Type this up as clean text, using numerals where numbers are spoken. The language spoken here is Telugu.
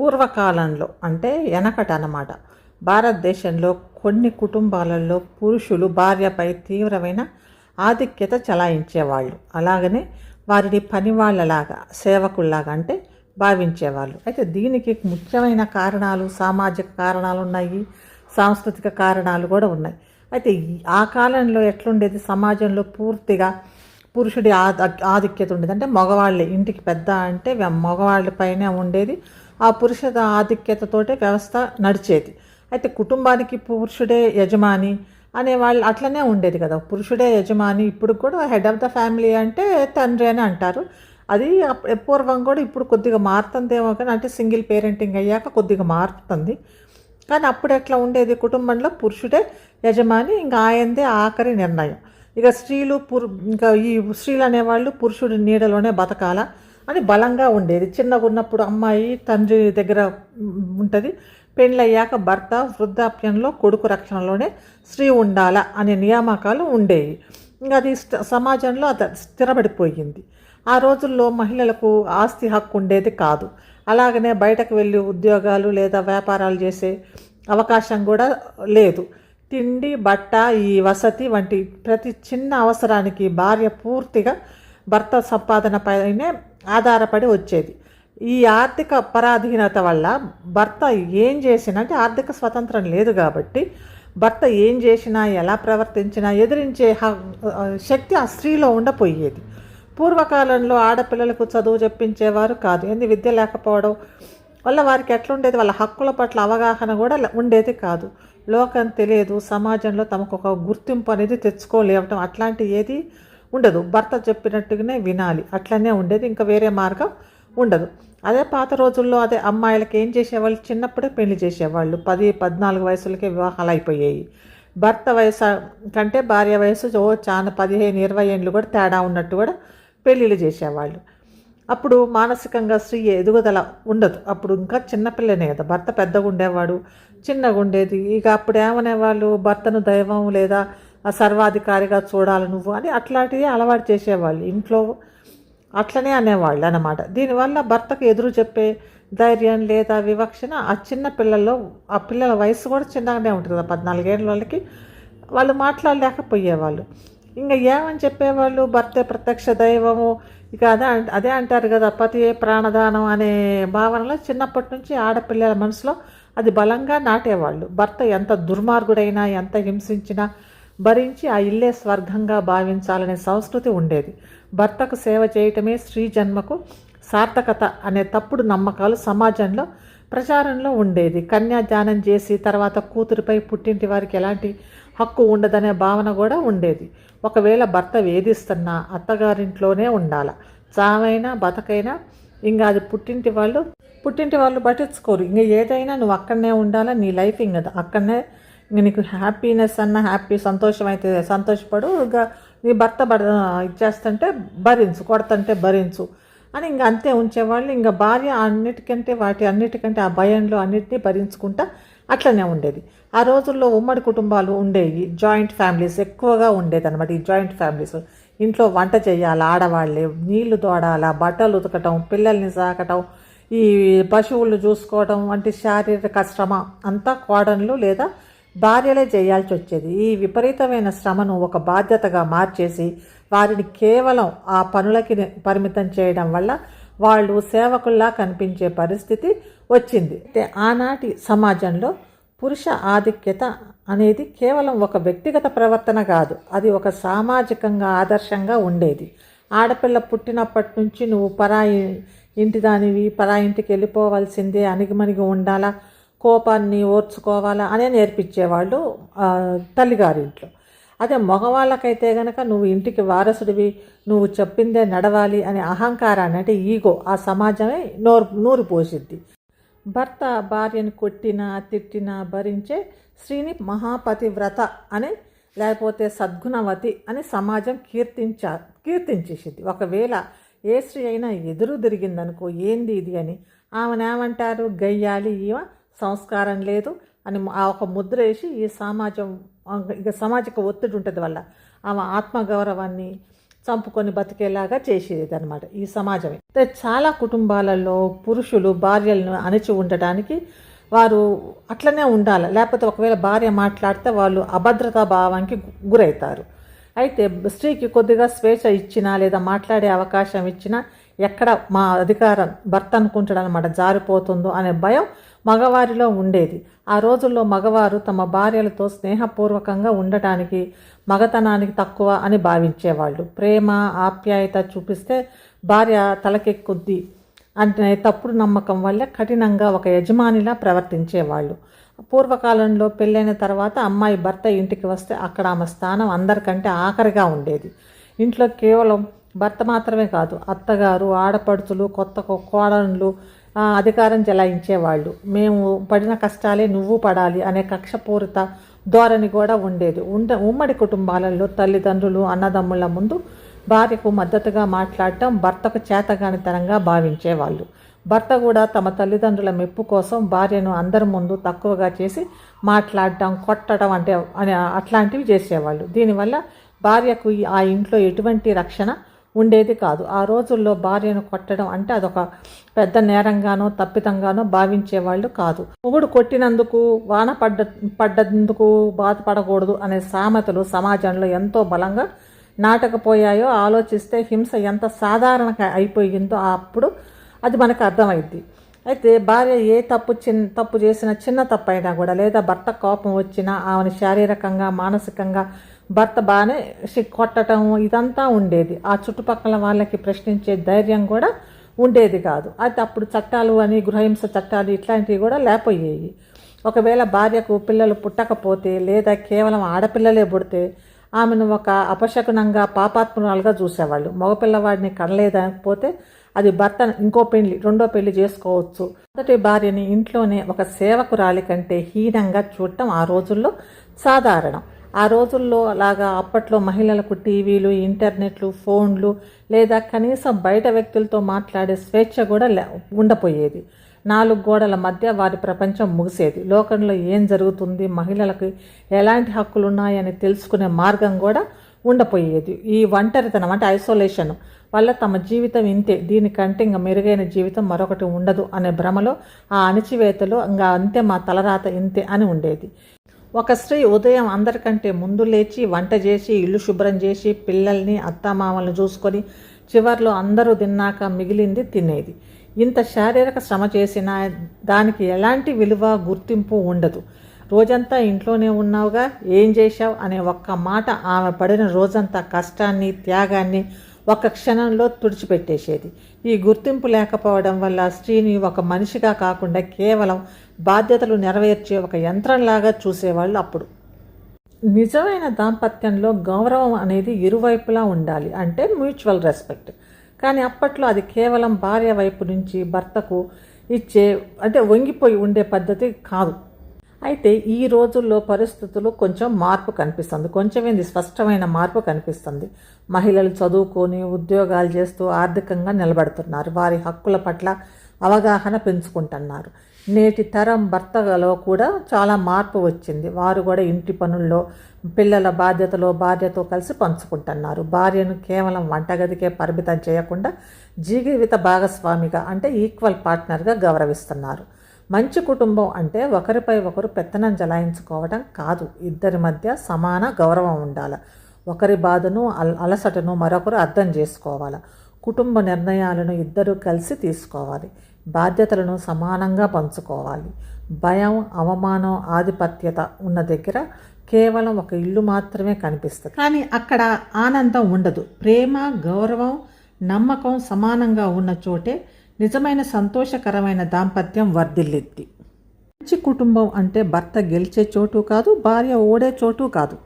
పూర్వకాలంలో అంటే వెనకట అన్నమాట. భారతదేశంలో కొన్ని కుటుంబాలలో పురుషులు భార్యపై తీవ్రమైన ఆధిక్యత చలాయించేవాళ్ళు. అలాగనే వారిని పనివాళ్ళలాగా, సేవకుల్లాగా అంటే భావించేవాళ్ళు. అయితే దీనికి ముఖ్యమైన కారణాలు, సామాజిక కారణాలు ఉన్నాయి, సాంస్కృతిక కారణాలు కూడా ఉన్నాయి. అయితే ఆ కాలంలో ఎట్లుండేది, సమాజంలో పూర్తిగా పురుషుడి ఆధిక్యత ఉండేది. అంటే మగవాళ్ళే ఇంటికి పెద్ద అంటే మగవాళ్ళ పైనే ఉండేది. ఆ పురుష ఆధిక్యతతోటే వ్యవస్థ నడిచేది. అయితే కుటుంబానికి పురుషుడే యజమాని అనేవాళ్ళు అట్లనే ఉండేది కదా. పురుషుడే యజమాని. ఇప్పుడు కూడా హెడ్ ఆఫ్ ద ఫ్యామిలీ అంటే తండ్రి అని అంటారు. అది పూర్వం కూడా ఇప్పుడు కొద్దిగా మారుతుందేమో, కానీ అంటే సింగిల్ పేరెంటింగ్ అయ్యాక కొద్దిగా మారుతుంది. కానీ అప్పుడు ఎట్లా ఉండేది, కుటుంబంలో పురుషుడే యజమాని, ఇంకా ఆయందే ఆఖరి నిర్ణయం. ఇక స్త్రీలు ఇంకా ఈ స్త్రీలు అనేవాళ్ళు పురుషుడి నీడలోనే బతకాలా అని బలంగా ఉండేది. చిన్నగా ఉన్నప్పుడు అమ్మాయి తండ్రి దగ్గర ఉంటుంది, పెళ్ళయ్యాక భర్త, వృద్ధాప్యంలో కొడుకు రక్షణలోనే స్త్రీ ఉండాలా అనే నియామకాలు ఉండేవి. ఇంకా అది సమాజంలో అది స్థిరపడిపోయింది. ఆ రోజుల్లో మహిళలకు ఆస్తి హక్కు ఉండేది కాదు. అలాగనే బయటకు వెళ్ళి ఉద్యోగాలు లేదా వ్యాపారాలు చేసే అవకాశం కూడా లేదు. తిండి, బట్ట, ఈ వసతి వంటి ప్రతి చిన్న అవసరానికి భార్య పూర్తిగా భర్త సంపాదన పైనే ఆధారపడి వచ్చేది. ఈ ఆర్థిక పరాధీనత వల్ల భర్త ఏం చేసినా, అంటే ఆర్థిక స్వతంత్రం లేదు కాబట్టి భర్త ఏం చేసినా, ఎలా ప్రవర్తించినా ఎదిరించే శక్తి ఆ స్త్రీలో ఉండపోయేది. పూర్వకాలంలో ఆడపిల్లలకు చదువు చెప్పించేవారు కాదు. విద్య లేకపోవడం వల్ల వారికి ఎట్లుండేది, వాళ్ళ హక్కుల పట్ల అవగాహన కూడా ఉండేది కాదు. లోకం తెలియదు, సమాజంలో తమకు ఒక గుర్తింపు అనేది తెచ్చుకోలేవటం అట్లాంటి ఏది ఉండదు. భర్త చెప్పినట్టుగానే వినాలి, అట్లనే ఉండేది, ఇంకా వేరే మార్గం ఉండదు. అదే పాత రోజుల్లో అదే అమ్మాయిలకి ఏం చేసేవాళ్ళు, చిన్నప్పుడే పెళ్లి చేసేవాళ్ళు. 10-14 వయసులకే వివాహాలు అయిపోయాయి. భర్త వయసు కంటే భార్య వయసు చాలా 15-20 ఏళ్ళు కూడా తేడా ఉన్నట్టు కూడా పెళ్ళిళ్ళు చేసేవాళ్ళు. అప్పుడు మానసికంగా స్త్రీ ఎదుగుదల ఉండదు. అప్పుడు ఇంకా చిన్నపిల్లనే కదా, భర్త పెద్దగా ఉండేవాడు, చిన్నగా ఉండేది. ఇక అప్పుడు ఏమనేవాళ్ళు, భర్తను దైవం లేదా సర్వాధికారిగా చూడాలి నువ్వు అని అట్లాంటివి అలవాటు చేసేవాళ్ళు ఇంట్లో, అట్లనే అనేవాళ్ళు అన్నమాట. దీనివల్ల భర్తకు ఎదురు చెప్పే ధైర్యం లేదా వివక్షణ ఆ చిన్న పిల్లల్లో, ఆ పిల్లల వయసు కూడా చిన్నగానే ఉంటుంది కదా, 14 ఏళ్ళ వాళ్ళకి వాళ్ళు మాట్లాడలేకపోయేవాళ్ళు. ఇంకా ఏమని చెప్పేవాళ్ళు, భర్తే ప్రత్యక్ష దైవము, ఇక అదే అంటారు కదా, పతియే ప్రాణదానం అనే భావనలో చిన్నప్పటి నుంచి ఆడపిల్లల మనసులో అది బలంగా నాటేవాళ్ళు. భర్త ఎంత దుర్మార్గుడైనా, ఎంత హింసించినా భరించి ఆ ఇల్లే స్వర్గంగా భావించాలనే సంస్కృతి ఉండేది. భర్తకు సేవ చేయటమే స్త్రీ జన్మకు సార్థకత అనే తప్పుడు నమ్మకాలు సమాజంలో ప్రచారంలో ఉండేది. కన్యాదానం చేసి తర్వాత కూతురిపై పుట్టింటి వారికి ఎలాంటి హక్కు ఉండదనే భావన కూడా ఉండేది. ఒకవేళ భర్త వేధిస్తున్నా అత్తగారింట్లోనే ఉండాలి, చావైనా బతకైనా ఇంకా అది పుట్టింటి వాళ్ళు పట్టించుకోరు. ఇంకా ఏదైనా నువ్వు అక్కడనే ఉండాలా, నీ లైఫ్ ఇంకా అక్కడనే, ఇంక నీకు హ్యాపీనెస్ అన్న సంతోషం అయితే సంతోషపడు, ఇంకా నీ భర్త ఇచ్చేస్తుంటే భరించు, కొడతంటే భరించు అని ఇంకా అంతే ఉంచేవాళ్ళు. ఇంకా భార్య అన్నిటికంటే ఆ భయంలో అన్నిటినీ భరించుకుంటా అట్లనే ఉండేది. ఆ రోజుల్లో ఉమ్మడి కుటుంబాలు ఉండేవి, జాయింట్ ఫ్యామిలీస్ ఎక్కువగా ఉండేది అనమాట. ఈ జాయింట్ ఫ్యామిలీస్ ఇంట్లో వంట చేయాలి ఆడవాళ్ళే, నీళ్లు తోడాలా, బట్టలు ఉతకటం, పిల్లల్ని సాకటం, ఈ పశువులను చూసుకోవడం వంటి శారీరక శ్రమ అంతా కోడన్లు లేదా భార్యలే చేయాల్సి వచ్చేది. ఈ విపరీతమైన శ్రమను ఒక బాధ్యతగా మార్చేసి వారిని కేవలం ఆ పనులకి పరిమితం చేయడం వల్ల వాళ్ళు సేవకుల్లా కనిపించే పరిస్థితి వచ్చింది. ఆనాటి సమాజంలో పురుష ఆధిక్యత అనేది కేవలం ఒక వ్యక్తిగత ప్రవర్తన కాదు, అది ఒక సామాజికంగా ఆదర్శంగా ఉండేది. ఆడపిల్ల పుట్టినప్పటి నుంచి నువ్వు పరాయి ఇంటి దానివి, పరాయి ఇంటికి వెళ్ళిపోవాల్సిందే, అణిగిమణిగి ఉండాలా, కోపాన్ని ఓర్చుకోవాలా అనే నేర్పించేవాళ్ళు తల్లిగారింట్లో. అదే మగవాళ్ళకైతే కనుక నువ్వు ఇంటికి వారసుడివి, నువ్వు చెప్పిందే నడవాలి అనే అహంకారాన్ని, అంటే ఈగో, ఆ సమాజమే నూరు పోసిద్ది. భర్త భార్యను కొట్టినా తిట్టినా భరించే స్త్రీని మహాపతివ్రత అని లేకపోతే సద్గుణవతి అని సమాజం కీర్తించేసింది. ఒకవేళ ఏ స్త్రీ అయినా ఎదురు తిరిగిందనుకో, ఏంది ఇది అని ఆమెనేమంటారు, గయ్యాలి, ఈమె సంస్కారం లేదు అని ఆ ఒక ముద్ర వేసి ఈ సామాజిక ఒత్తిడి ఉంటుంది వల్ల ఆమె ఆత్మగౌరవాన్ని చంపుకొని బతికేలాగా చేసేది అనమాట ఈ సమాజమే. చాలా కుటుంబాలలో పురుషులు భార్యలను అణిచి ఉండటానికి వారు అట్లనే ఉండాలి, లేకపోతే ఒకవేళ భార్య మాట్లాడితే వాళ్ళు అభద్రతా భావానికి గురవుతారు. అయితే స్త్రీకి కొద్దిగా స్వేచ్ఛ ఇచ్చినా లేదా మాట్లాడే అవకాశం ఇచ్చినా ఎక్కడ మా అధికారం భర్త అనుకుంటాడు అనమాట జారిపోతుందో అనే భయం మగవారిలో ఉండేది. ఆ రోజుల్లో మగవారు తమ భార్యలతో స్నేహపూర్వకంగా ఉండటానికి మగతనానికి తక్కువ అని భావించేవాళ్ళు. ప్రేమ ఆప్యాయత చూపిస్తే భార్య తలకెక్కుద్ది అంటే తప్పుడు నమ్మకం వల్ల కఠినంగా ఒక యజమానిలా ప్రవర్తించేవాళ్ళు. పూర్వకాలంలో పెళ్ళైన తర్వాత అమ్మాయి భర్త ఇంటికి వస్తే అక్కడ ఆమె స్థానం అందరికంటే ఆఖరిగా ఉండేది. ఇంట్లో కేవలం భర్త మాత్రమే కాదు, అత్తగారు, ఆడపడుచులు, కొత్త కోడళ్ళు అధికారం చెలాయించేవాళ్ళు. మేము పడిన కష్టాలే నువ్వు పడాలి అనే కక్షపూరిత ధోరణి కూడా ఉండేది. ఉమ్మడి కుటుంబాలలో తల్లిదండ్రులు అన్నదమ్ముల ముందు భార్యకు మద్దతుగా మాట్లాడటం భర్తకు చేతగానితనంగా భావించేవాళ్ళు. భర్త కూడా తమ తల్లిదండ్రుల మెప్పు కోసం భార్యను అందరి ముందు తక్కువగా చేసి మాట్లాడటం, కొట్టడం అట్లాంటివి చేసేవాళ్ళు. దీనివల్ల భార్యకు ఆ ఇంట్లో ఎటువంటి రక్షణ ఉండేది కాదు. ఆ రోజుల్లో భార్యను కొట్టడం అంటే అదొక పెద్ద నేరంగానో తప్పితంగానో భావించేవాళ్ళు కాదు. మొగుడు కొట్టినందుకు వాన పడ్డందుకు బాధపడకూడదు అనే సామెతలు సమాజంలో ఎంతో బలంగా నాటకపోయాయో ఆలోచిస్తే హింస ఎంత సాధారణంగా అయిపోయిందో అప్పుడు అది మనకు అర్థమైద్ది. అయితే భార్య ఏ తప్పు చేసిన చిన్న తప్పు అయినా కూడా లేదా భర్త కోపం వచ్చినా ఆమెను శారీరకంగా మానసికంగా భర్త బాగానే కొట్టడం ఇదంతా ఉండేది. ఆ చుట్టుపక్కల వాళ్ళకి ప్రశ్నించే ధైర్యం కూడా ఉండేది కాదు. అయితే అప్పుడు చట్టాలు అని గృహహింస చట్టాలు ఇట్లాంటివి కూడా లేకపోయేవి. ఒకవేళ భార్యకు పిల్లలు పుట్టకపోతే లేదా కేవలం ఆడపిల్లలే పుడితే ఆమెను ఒక అపశకునంగా పాపాత్మురాలుగా చూసేవాళ్ళు. మగపిల్లవాడిని కనలేకపోతే అది భర్త రెండో పెళ్లి చేసుకోవచ్చు. మొదటి భార్యని ఇంట్లోనే ఒక సేవకురాలి కంటే హీనంగా చూడటం ఆ రోజుల్లో సాధారణం. ఆ రోజుల్లో అలాగా అప్పట్లో మహిళలకు టీవీలు, ఇంటర్నెట్లు, ఫోన్లు లేదా కనీసం బయట వ్యక్తులతో మాట్లాడే స్వేచ్ఛ కూడా ఉండపోయేది. 4 గోడల మధ్య వారి ప్రపంచం ముగిసేది. లోకంలో ఏం జరుగుతుంది, మహిళలకు ఎలాంటి హక్కులు ఉన్నాయని తెలుసుకునే మార్గం కూడా ఉండపోయేది. ఈ ఒంటరితనం అంటే ఐసోలేషన్ వల్ల తమ జీవితం ఇంతే, దీనికంటే ఇంకా మెరుగైన జీవితం మరొకటి ఉండదు అనే భ్రమలో ఆ అణిచివేతలో ఇంకా అంతే, మా తలరాత ఇంతే అని ఉండేది. ఒక స్త్రీ ఉదయం అందరికంటే ముందు లేచి వంట చేసి ఇల్లు శుభ్రం చేసి పిల్లల్ని అత్తామామలను చూసుకొని చివర్లో అందరూ తిన్నాక మిగిలింది తినేది. ఇంత శారీరక శ్రమ చేసినా దానికి ఎలాంటి విలువ గుర్తింపు ఉండదు. రోజంతా ఇంట్లోనే ఉన్నావుగా, ఏం చేశావు అనే ఒక్క మాట ఆమె పడిన రోజంతా కష్టాన్ని త్యాగాన్ని ఒక క్షణంలో తుడిచిపెట్టేసేది. ఈ గుర్తింపు లేకపోవడం వల్ల స్త్రీని ఒక మనిషిగా కాకుండా కేవలం బాధ్యతలు నెరవేర్చే ఒక యంత్రంలాగా చూసేవాళ్ళు. అప్పుడు నిజమైన దాంపత్యంలో గౌరవం అనేది ఇరువైపులా ఉండాలి, అంటే మ్యూచువల్ రెస్పెక్ట్. కానీ అప్పట్లో అది కేవలం భార్య వైపు నుంచి భర్తకు ఇచ్చే వంగిపోయి ఉండే పద్ధతి కాదు. అయితే ఈ రోజుల్లో పరిస్థితులు కొంచెం మార్పు కనిపిస్తుంది, కొంచెమేంది స్పష్టమైన మార్పు కనిపిస్తుంది. మహిళలు చదువుకొని ఉద్యోగాలు చేస్తూ ఆర్థికంగా నిలబడుతున్నారు, వారి హక్కుల పట్ల అవగాహన పెంచుకుంటున్నారు. నేటి తరం భర్తలో కూడా చాలా మార్పు వచ్చింది. వారు కూడా ఇంటి పనుల్లో పిల్లల బాధ్యతలో భార్యతో కలిసి పంచుకుంటున్నారు. భార్యను కేవలం వంటగదికే పరిమితం చేయకుండా జీవిత భాగస్వామిగా అంటే ఈక్వల్ పార్ట్నర్గా గౌరవిస్తున్నారు. మంచి కుటుంబం అంటే ఒకరిపై ఒకరు పెత్తనం జలాయించుకోవడం కాదు, ఇద్దరి మధ్య సమాన గౌరవం ఉండాలి. ఒకరి బాధను అలసటను మరొకరు అర్థం చేసుకోవాలి. కుటుంబ నిర్ణయాలను ఇద్దరు కలిసి తీసుకోవాలి. బాధ్యతలను సమానంగా పంచుకోవాలి. భయం, అవమానం, ఆధిపత్యత ఉన్న దగ్గర కేవలం ఒక ఇల్లు మాత్రమే కనిపిస్తుంది, కానీ అక్కడ ఆనందం ఉండదు. ప్రేమ, గౌరవం, నమ్మకం సమానంగా ఉన్న చోటే నిజమైన సంతోషకరమైన దాంపత్యం వర్ధిల్లిద్ది. మంచి కుటుంబం అంటే భర్త గెలిచే చోటు కాదు, భార్య ఓడే చోటు కాదు.